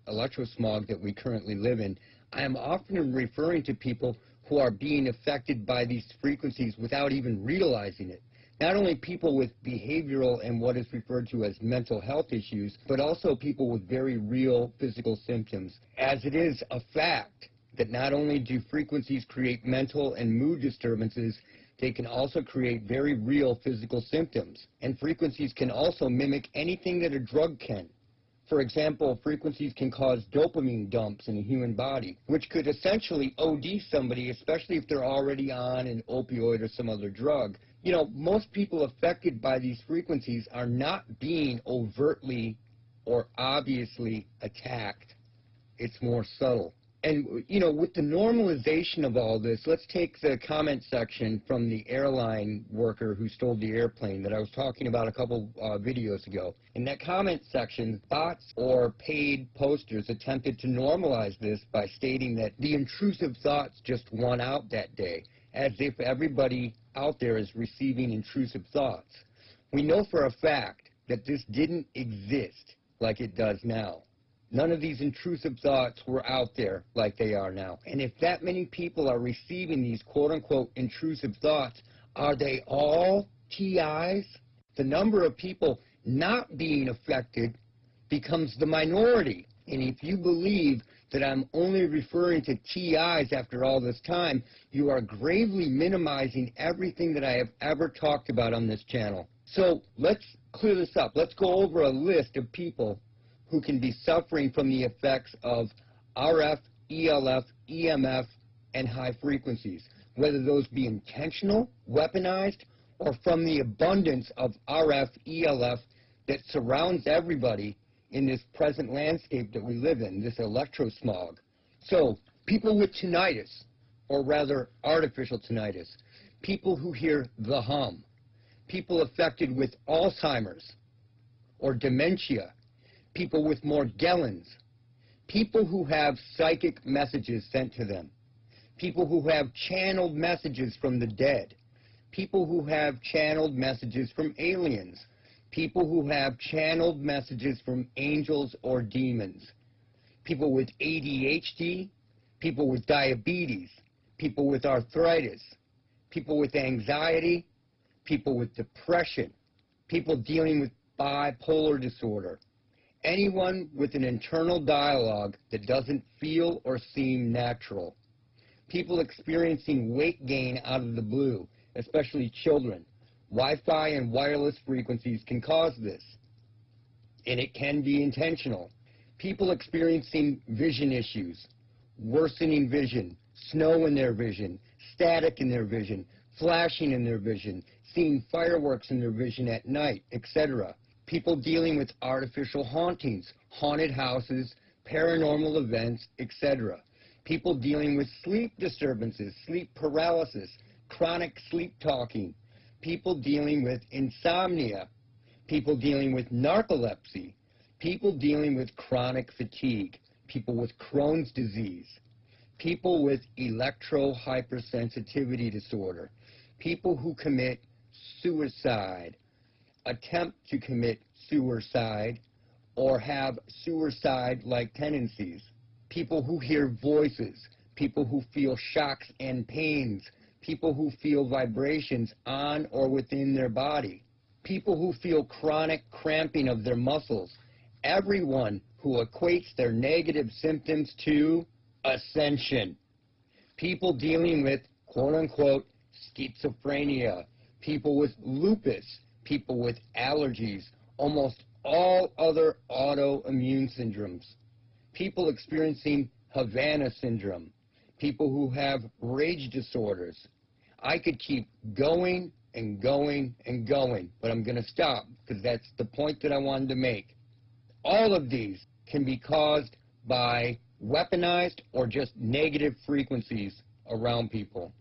electrosmog that we currently live in, I am often referring to people who are being affected by these frequencies without even realizing it. Not only people with behavioral and what is referred to as mental health issues, but also people with very real physical symptoms. As it is a fact that not only do frequencies create mental and mood disturbances, they can also create very real physical symptoms. And frequencies can also mimic anything that a drug can. For example, frequencies can cause dopamine dumps in the human body, which could essentially OD somebody, especially if they're already on an opioid or some other drug. You know, most people affected by these frequencies are not being overtly or obviously attacked. It's more subtle. And, you know, with the normalization of all this, let's take the comment section from the airline worker who stole the airplane that I was talking about a couple videos ago. In that comment section, bots or paid posters attempted to normalize this by stating that the intrusive thoughts just won out that day, as if everybody out there is receiving intrusive thoughts. We know for a fact that this didn't exist like it does now. None of these intrusive thoughts were out there like they are now. And if that many people are receiving these quote-unquote intrusive thoughts, are they all TIs? The number of people not being affected becomes the minority. And if you believe that I'm only referring to TIs after all this time, you are gravely minimizing everything that I have ever talked about on this channel. So let's clear this up. Let's go over a list of people who can be suffering from the effects of RF, ELF, EMF, and high frequencies, whether those be intentional, weaponized, or from the abundance of RF, ELF that surrounds everybody in this present landscape that we live in, this electrosmog. So, people with tinnitus, or rather artificial tinnitus, people who hear the hum, people affected with Alzheimer's or dementia, people with Morgellons, people who have psychic messages sent to them, people who have channeled messages from the dead, people who have channeled messages from aliens, people who have channeled messages from angels or demons, people with ADHD, people with diabetes, people with arthritis, people with anxiety, people with depression, people dealing with bipolar disorder, anyone with an internal dialogue that doesn't feel or seem natural, people experiencing weight gain out of the blue, especially children. Wi-Fi and wireless frequencies can cause this, and it can be intentional. People experiencing vision issues, worsening vision, snow in their vision, static in their vision, flashing in their vision, seeing fireworks in their vision at night, etc. People dealing with artificial hauntings, haunted houses, paranormal events, etc. People dealing with sleep disturbances, sleep paralysis, chronic sleep talking. People dealing with insomnia. People dealing with narcolepsy. People dealing with chronic fatigue. People with Crohn's disease. People with electrohypersensitivity disorder. People who commit suicide, attempt to commit suicide, or have suicide-like tendencies. People who hear voices, people who feel shocks and pains, people who feel vibrations on or within their body, people who feel chronic cramping of their muscles, everyone who equates their negative symptoms to ascension, people dealing with quote-unquote schizophrenia, people with lupus, people with allergies, almost all other autoimmune syndromes, people experiencing Havana syndrome, people who have rage disorders. I could keep going and going and going, but I'm going to stop because that's the point that I wanted to make. All of these can be caused by weaponized or just negative frequencies around people.